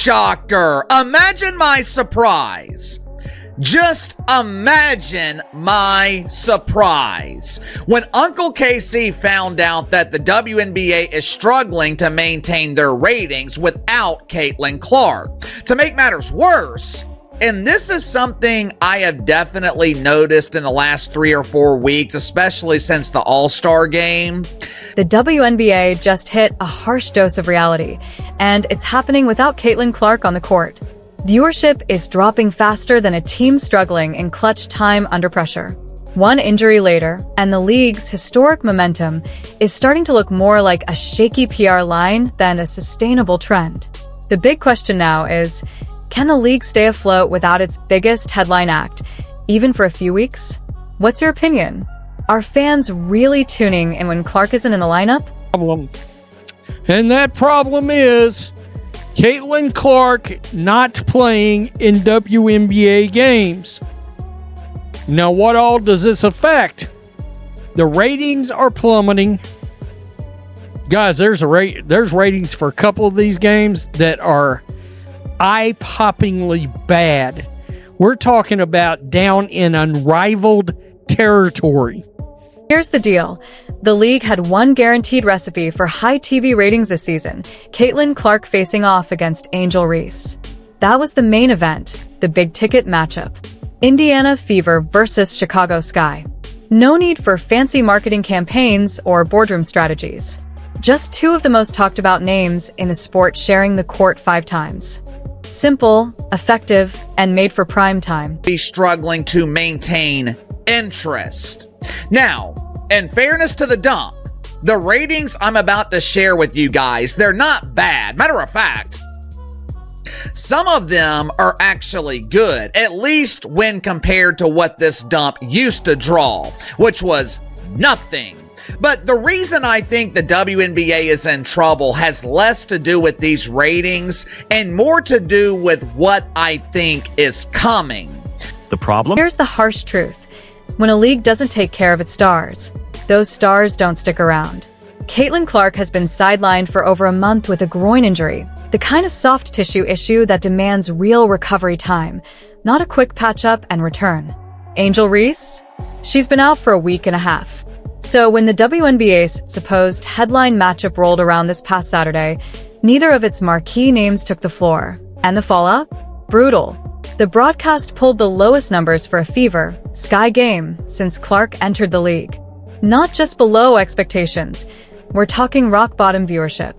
Shocker. Imagine my surprise. Just imagine my surprise when Uncle Casey found out that the WNBA is struggling to maintain their ratings without Caitlin Clark. To make matters worse, and this is something I have definitely noticed in the last 3 or 4 weeks, especially since the All-Star game, the WNBA just hit a harsh dose of reality, and it's happening without Caitlin Clark on the court. Viewership is dropping faster than a team struggling in clutch time under pressure. One injury later, and the league's historic momentum is starting to look more like a shaky PR line than a sustainable trend. The big question now is, can the league stay afloat without its biggest headline act, even for a few weeks? What's your opinion? Are fans really tuning in when Clark isn't in the lineup? And that problem is Caitlin Clark not playing in WNBA games. Now, what all does this affect? The ratings are plummeting. Guys, there's ratings for a couple of these games that are eye-poppingly bad. We're talking about down in unrivaled territory. Here's the deal. The league had one guaranteed recipe for high TV ratings this season: Caitlin Clark facing off against Angel Reese. That was the main event, the big-ticket matchup. Indiana Fever versus Chicago Sky. No need for fancy marketing campaigns or boardroom strategies. Just two of the most talked about names in the sport sharing the court 5 times. Simple, effective, and made for prime time. Be struggling to maintain interest. Now, in fairness to the dump, the ratings I'm about to share with you guys, they're not bad. Matter of fact, some of them are actually good, at least when compared to what this dump used to draw, which was nothing. But the reason I think the WNBA is in trouble has less to do with these ratings and more to do with what I think is coming. The problem? Here's the harsh truth. When a league doesn't take care of its stars, those stars don't stick around. Caitlin Clark has been sidelined for over a month with a groin injury, the kind of soft tissue issue that demands real recovery time, not a quick patch-up and return. Angel Reese? She's been out for a week and a half. So when the WNBA's supposed headline matchup rolled around this past Saturday, neither of its marquee names took the floor. And the fallout? Brutal. The broadcast pulled the lowest numbers for a Fever Sky game since Clark entered the league. Not just below expectations, we're talking rock-bottom viewership.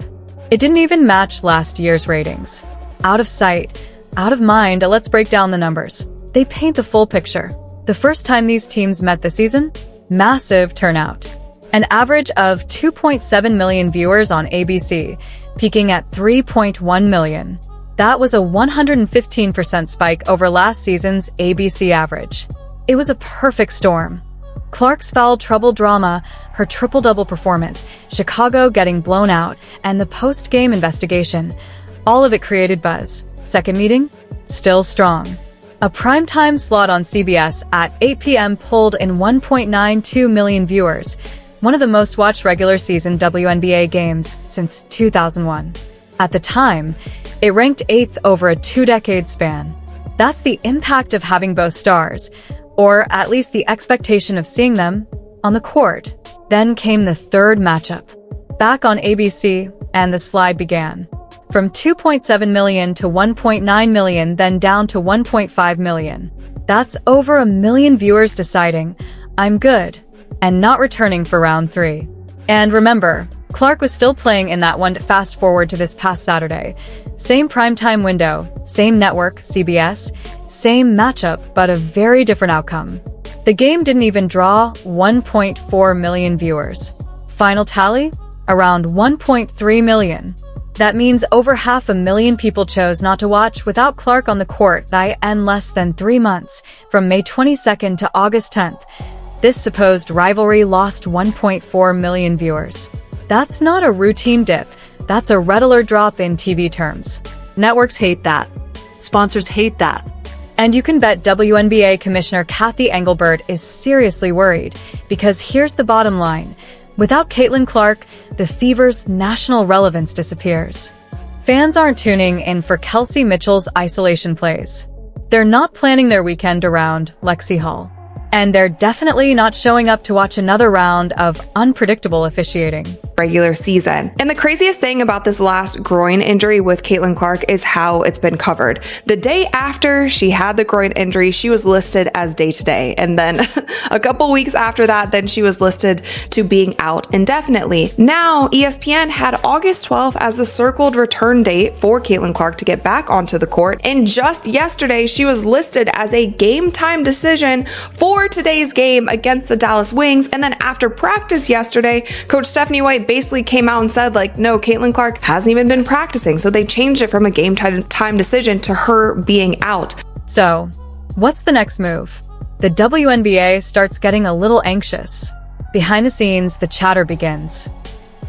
It didn't even match last year's ratings. Out of sight, out of mind, let's break down the numbers. They paint the full picture. The first time these teams met this season? Massive turnout. An average of 2.7 million viewers on ABC, peaking at 3.1 million. That was a 115% spike over last season's ABC average. It was a perfect storm. Clark's foul trouble drama, her triple-double performance, Chicago getting blown out, and the post-game investigation. All of it created buzz. Second meeting? Still strong. A primetime slot on CBS at 8 p.m. pulled in 1.92 million viewers, one of the most watched regular season WNBA games since 2001. At the time, it ranked 8th over a 2-decade span. That's the impact of having both stars, or at least the expectation of seeing them, on the court. Then came the third matchup. Back on ABC, and the slide began. From 2.7 million to 1.9 million, then down to 1.5 million. That's over 1 million viewers deciding, I'm good, and not returning for round 3. And remember, Clark was still playing in that one. Fast forward to this past Saturday. Same primetime window, same network, CBS, same matchup, but a very different outcome. The game didn't even draw 1.4 million viewers. Final tally? Around 1.3 million. That means over 500,000 people chose not to watch without Clark on the court in less than 3 months, from May 22nd to August 10th. This supposed rivalry lost 1.4 million viewers. That's not a routine dip, that's a red alert drop in TV terms. Networks hate that. Sponsors hate that. And you can bet WNBA Commissioner Kathy Engelbert is seriously worried, because here's the bottom line. Without Caitlin Clark, the Fever's national relevance disappears. Fans aren't tuning in for Kelsey Mitchell's isolation plays. They're not planning their weekend around Lexi Hall. And they're definitely not showing up to watch another round of unpredictable officiating. Regular season. And the craziest thing about this last groin injury with Caitlin Clark is how it's been covered. The day after she had the groin injury, she was listed as day-to-day. And then a couple weeks after that, then she was listed to being out indefinitely. Now, ESPN had August 12th as the circled return date for Caitlin Clark to get back onto the court. And just yesterday, she was listed as a game time decision for today's game against the Dallas Wings. And then after practice yesterday, Coach Stephanie White basically came out and said, like, no, Caitlin Clark hasn't even been practicing. So they changed it from a game time decision to her being out. So, what's the next move? The WNBA starts getting a little anxious. Behind the scenes, the chatter begins.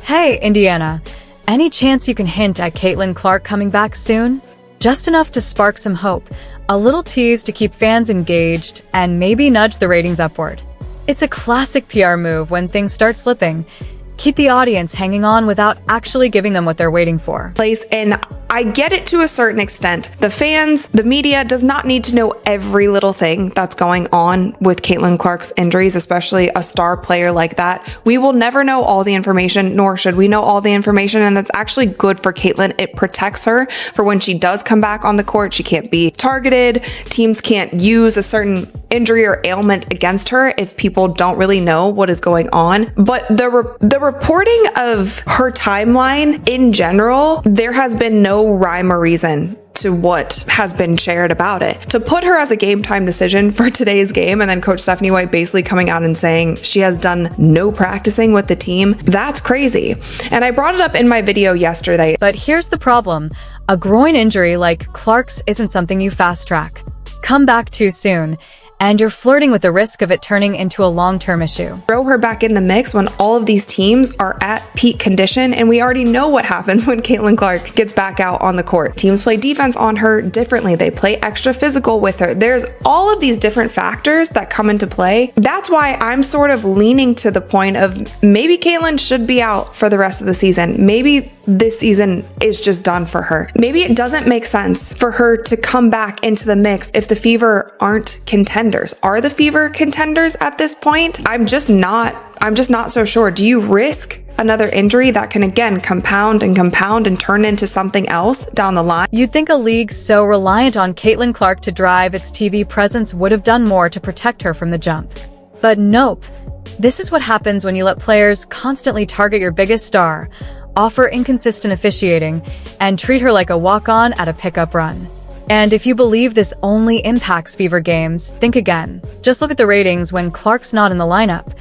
Hey, Indiana, any chance you can hint at Caitlin Clark coming back soon? Just enough to spark some hope. A little tease to keep fans engaged and maybe nudge the ratings upward. It's a classic PR move when things start slipping. Keep the audience hanging on without actually giving them what they're waiting for. And I get it to a certain extent. The fans, the media does not need to know every little thing that's going on with Caitlin Clark's injuries, especially a star player like that. We will never know all the information, nor should we know all the information, and that's actually good for Caitlin. It protects her for when she does come back on the court. She can't be targeted. Teams can't use a certain injury or ailment against her if people don't really know what is going on. But the reporting of her timeline in general, there has been no rhyme or reason to what has been shared about it. To put her as a game time decision for today's game, and then Coach Stephanie White basically coming out and saying she has done no practicing with the team, that's crazy. And I brought it up in my video yesterday. But here's the problem. A groin injury like Clark's isn't something you fast track. Come back too soon, and you're flirting with the risk of it turning into a long-term issue. Throw her back in the mix when all of these teams are at peak condition, and we already know what happens when Caitlin Clark gets back out on the court. Teams play defense on her differently. They play extra physical with her. There's all of these different factors that come into play. That's why I'm sort of leaning to the point of maybe Caitlin should be out for the rest of the season. Maybe this season is just done for her. Maybe it doesn't make sense for her to come back into the mix if the Fever aren't contenders. Are the Fever contenders at this point? I'm just not so sure. Do you risk another injury that can again compound and turn into something else down the line? You'd think a league so reliant on Caitlin Clark to drive its TV presence would have done more to protect her from the jump. But nope. This is what happens when you let players constantly target your biggest star, offer inconsistent officiating, and treat her like a walk-on at a pickup run. And if you believe this only impacts Fever games, think again. Just look at the ratings when Clark's not in the lineup.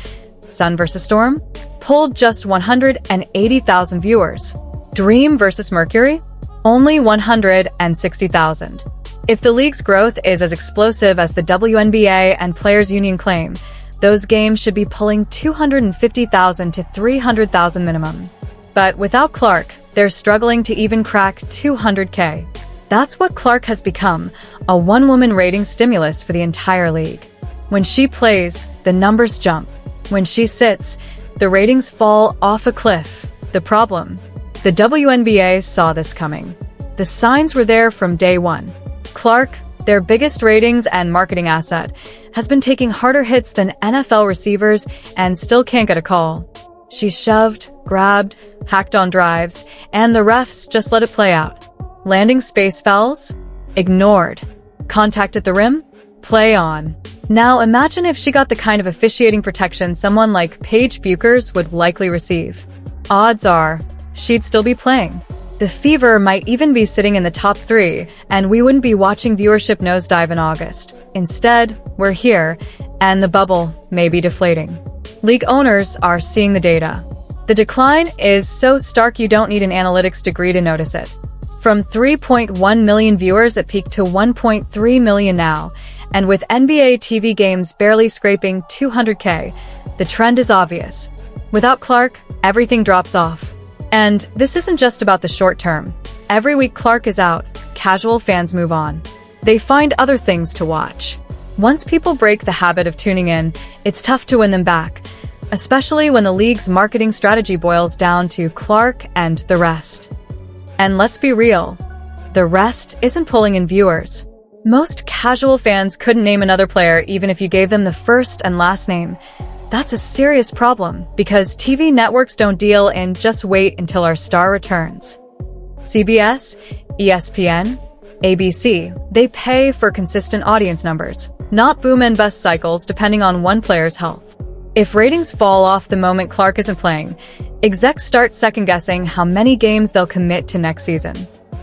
Sun vs. Storm pulled just 180,000 viewers. Dream vs. Mercury? Only 160,000. If the league's growth is as explosive as the WNBA and Players Union claim, those games should be pulling 250,000 to 300,000 minimum. But without Clark, they're struggling to even crack 200K. That's what Clark has become, a one-woman rating stimulus for the entire league. When she plays, the numbers jump. When she sits, the ratings fall off a cliff. The problem? The WNBA saw this coming. The signs were there from day one. Clark, their biggest ratings and marketing asset, has been taking harder hits than NFL receivers and still can't get a call. She's shoved, grabbed, hacked on drives, and the refs just let it play out. Landing space fouls? Ignored. Contact at the rim? Play on. Now imagine if she got the kind of officiating protection someone like Paige Buchers would likely receive. Odds are, she'd still be playing. The Fever might even be sitting in the top 3, and we wouldn't be watching viewership nosedive in August. Instead, we're here, and the bubble may be deflating. League owners are seeing the data. The decline is so stark you don't need an analytics degree to notice it. From 3.1 million viewers at peak to 1.3 million now, and with NBA TV games barely scraping 200K, the trend is obvious. Without Clark, everything drops off. And this isn't just about the short term. Every week Clark is out, casual fans move on. They find other things to watch. Once people break the habit of tuning in, it's tough to win them back, especially when the league's marketing strategy boils down to Clark and the rest. And let's be real, the rest isn't pulling in viewers. Most casual fans couldn't name another player even if you gave them the first and last name. That's a serious problem because TV networks don't deal in just wait until our star returns. CBS, ESPN, ABC, they pay for consistent audience numbers, not boom and bust cycles depending on one player's health. If ratings fall off the moment Clark isn't playing, execs start second-guessing how many games they'll commit to next season.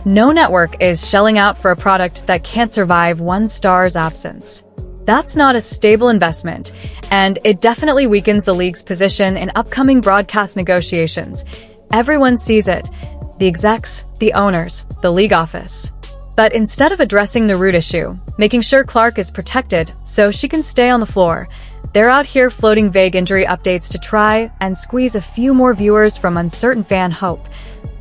No network is shelling out for a product that can't survive one star's absence. That's not a stable investment, and it definitely weakens the league's position in upcoming broadcast negotiations. Everyone sees it. The execs, the owners, the league office. But instead of addressing the root issue, making sure Clark is protected so she can stay on the floor, they're out here floating vague injury updates to try and squeeze a few more viewers from uncertain fan hope.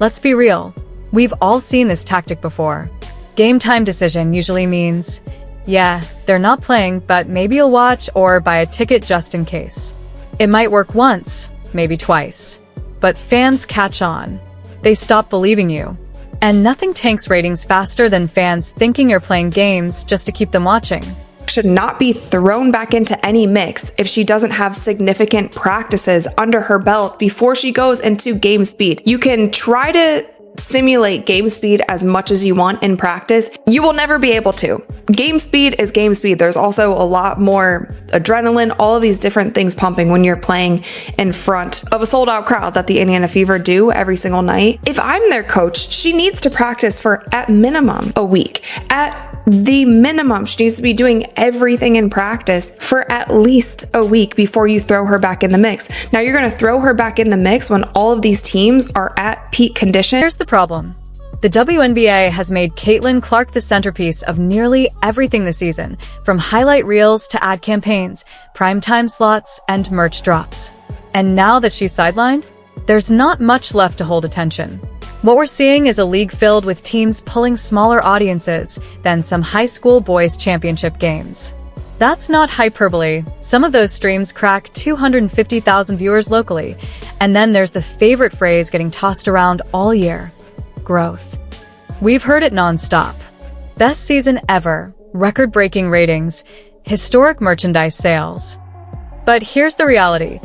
Let's be real. We've all seen this tactic before. Game time decision usually means, yeah, they're not playing, but maybe you'll watch or buy a ticket just in case. It might work once, maybe twice. But fans catch on. They stop believing you. And nothing tanks ratings faster than fans thinking you're playing games just to keep them watching. Should not be thrown back into any mix if she doesn't have significant practices under her belt before she goes into game speed. You can try to simulate game speed as much as you want in practice. You will never be able to. Game speed is game speed. There's also a lot more adrenaline, all of these different things pumping when you're playing in front of a sold out crowd that the Indiana Fever do every single night. If I'm their coach, she needs to practice for at minimum a week. At the minimum, she needs to be doing everything in practice for at least a week before you throw her back in the mix. Now you're going to throw her back in the mix when all of these teams are at peak condition. Here's the problem. The WNBA has made Caitlin Clark the centerpiece of nearly everything this season, from highlight reels to ad campaigns, primetime slots, and merch drops. And now that she's sidelined, there's not much left to hold attention. What we're seeing is a league filled with teams pulling smaller audiences than some high school boys' championship games. That's not hyperbole. Some of those streams crack 250,000 viewers locally. And then there's the favorite phrase getting tossed around all year: growth. We've heard it nonstop. Best season ever, record-breaking ratings, historic merchandise sales. But here's the reality.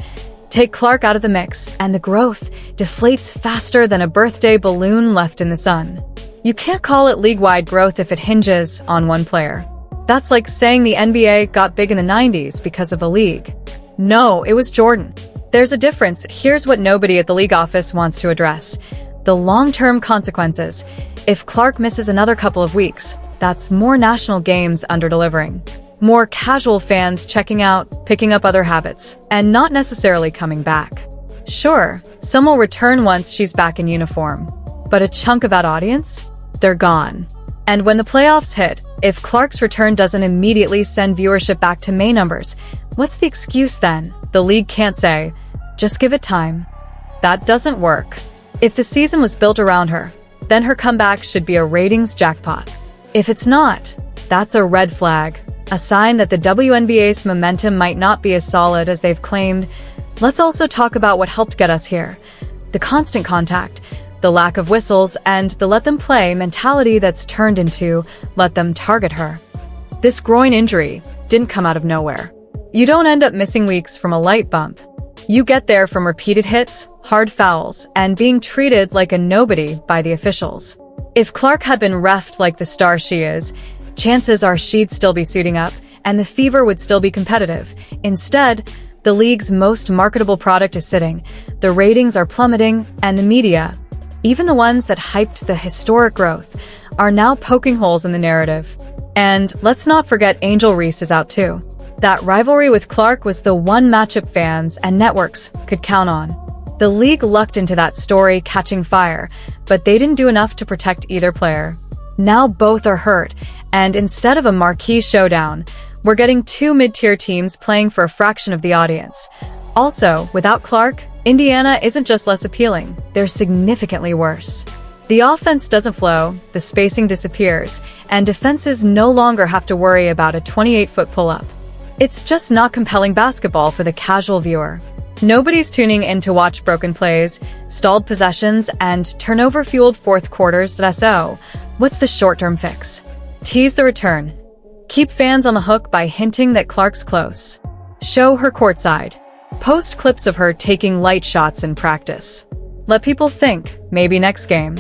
Take Clark out of the mix, and the growth deflates faster than a birthday balloon left in the sun. You can't call it league-wide growth if it hinges on one player. That's like saying the NBA got big in the 90s because of a league. No, it was Jordan. There's a difference. Here's what nobody at the league office wants to address: the long-term consequences. If Clark misses another couple of weeks, that's more national games under-delivering. More casual fans checking out, picking up other habits, and not necessarily coming back. Sure, some will return once she's back in uniform, but a chunk of that audience? They're gone. And when the playoffs hit, if Clark's return doesn't immediately send viewership back to May numbers, what's the excuse then? The league can't say, just give it time. That doesn't work. If the season was built around her, then her comeback should be a ratings jackpot. If it's not, that's a red flag. A sign that the WNBA's momentum might not be as solid as they've claimed. Let's also talk about what helped get us here. The constant contact, the lack of whistles, and the let them play mentality that's turned into let them target her. This groin injury didn't come out of nowhere. You don't end up missing weeks from a light bump. You get there from repeated hits, hard fouls, and being treated like a nobody by the officials. If Clark had been reffed like the star she is, chances are she'd still be suiting up, and the Fever would still be competitive. Instead, the league's most marketable product is sitting, the ratings are plummeting, and the media, even the ones that hyped the historic growth, are now poking holes in the narrative. And let's not forget Angel Reese is out too. That rivalry with Clark was the one matchup fans and networks could count on. The league lucked into that story catching fire, but they didn't do enough to protect either player. Now both are hurt, and instead of a marquee showdown, we're getting two mid-tier teams playing for a fraction of the audience. Also, without Clark, Indiana isn't just less appealing, they're significantly worse. The offense doesn't flow, the spacing disappears, and defenses no longer have to worry about a 28-foot pull-up. It's just not compelling basketball for the casual viewer. Nobody's tuning in to watch broken plays, stalled possessions, and turnover-fueled fourth quarters. So, what's the short-term fix? Tease the return. Keep fans on the hook by hinting that Clark's close. Show her courtside. Post clips of her taking light shots in practice. Let people think, maybe next game.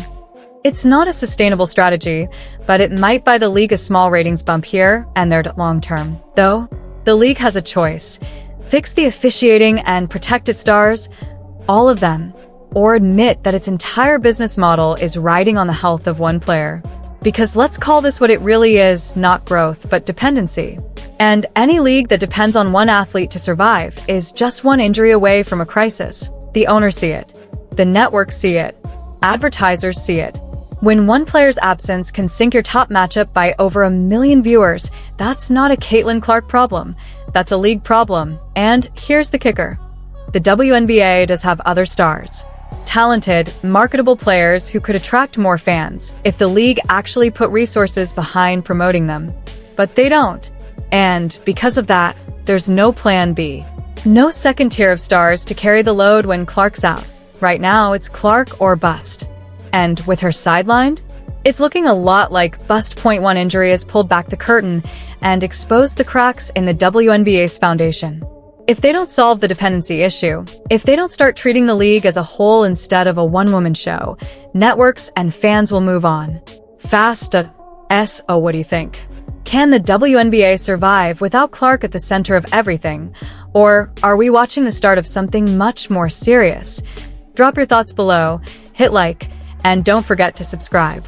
It's not a sustainable strategy, but it might buy the league a small ratings bump here and there long-term. Though, the league has a choice. Fix the officiating and protect its stars, all of them, or admit that its entire business model is riding on the health of one player. Because let's call this what it really is, not growth, but dependency. And any league that depends on one athlete to survive is just one injury away from a crisis. The owners see it. The networks see it. Advertisers see it. When one player's absence can sink your top matchup by over 1 million viewers, that's not a Caitlin Clark problem. That's a league problem. And here's the kicker. The WNBA does have other stars. Talented, marketable players who could attract more fans if the league actually put resources behind promoting them. But they don't. And because of that, there's no plan B. No second tier of stars to carry the load when Clark's out. Right now, it's Clark or bust. And with her sidelined, it's looking a lot like bust.1 injury has pulled back the curtain and exposed the cracks in the WNBA's foundation. If they don't solve the dependency issue, if they don't start treating the league as a whole instead of a one-woman show, networks and fans will move on. Fast. So what do you think? Can the WNBA survive without Clark at the center of everything? Or are we watching the start of something much more serious? Drop your thoughts below, hit like, and don't forget to subscribe.